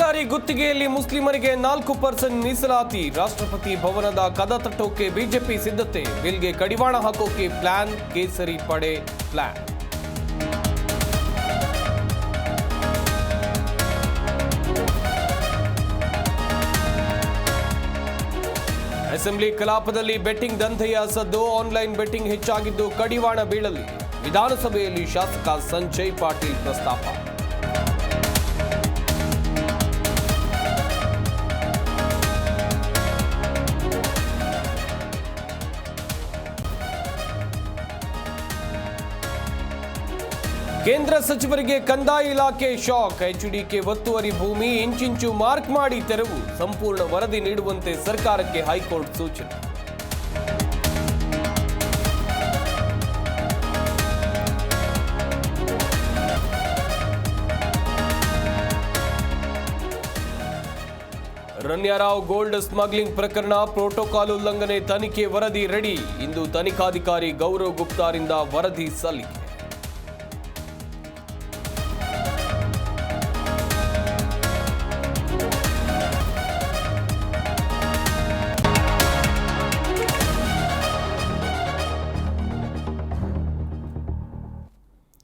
ಸರ್ಕಾರಿ ಗುತ್ತಿಗೆಯಲ್ಲಿ ಮುಸ್ಲಿಮರಿಗೆ 4% ಮೀಸಲಾತಿ. ರಾಷ್ಟ್ರಪತಿ ಭವನದ ಕದ ತಟ್ಟೋಕೆ ಬಿಜೆಪಿ ಸಿದ್ಧತೆ. ಬಿಲ್ಗೆ ಕಡಿವಾಣ ಹಾಕೋಕೆ ಪ್ಲಾನ್. ಕೇಸರಿ ಪಡೆ ಪ್ಲಾನ್. ಅಸೆಂಬ್ಲಿ ಕಲಾಪದಲ್ಲಿ ಬೆಟ್ಟಿಂಗ್ ದಂಧೆಯ ಸದ್ದು. ಆನ್ಲೈನ್ ಬೆಟ್ಟಿಂಗ್ ಹೆಚ್ಚಾಗಿದ್ದು ಕಡಿವಾಣ ಬೀಳಲಿ. ವಿಧಾನಸಭೆಯಲ್ಲಿ ಶಾಸಕ ಸಂಜಯ್ ಪಾಟೀಲ್ ಪ್ರಸ್ತಾಪ. ಕೇಂದ್ರ ಸಚಿವರಿಗೆ ಕಂದಾಯ ಇಲಾಖೆ ಶಾಕ್. ಎಚ್ಡಿಕೆ ಒತ್ತುವರಿ ಭೂಮಿ ಇಂಚಿಂಚು ಮಾರ್ಕ್ ಮಾಡಿ ತೆರವು. ಸಂಪೂರ್ಣ ವರದಿ ನೀಡುವಂತೆ ಸರ್ಕಾರಕ್ಕೆ ಹೈಕೋರ್ಟ್ ಸೂಚನೆ. ರಣ್ಯಾರಾವ್ ಗೋಲ್ಡ್ ಸ್ಮಗ್ಲಿಂಗ್ ಪ್ರಕರಣ ಪ್ರೋಟೋಕಾಲ್ ಉಲ್ಲಂಘನೆ ತನಿಖೆ ವರದಿ ರೆಡಿ. ಇಂದು ತನಿಖಾಧಿಕಾರಿ ಗೌರವ್ ಗುಪ್ತಾರಿಂದ ವರದಿ ಸಲ್ಲಿಕೆ.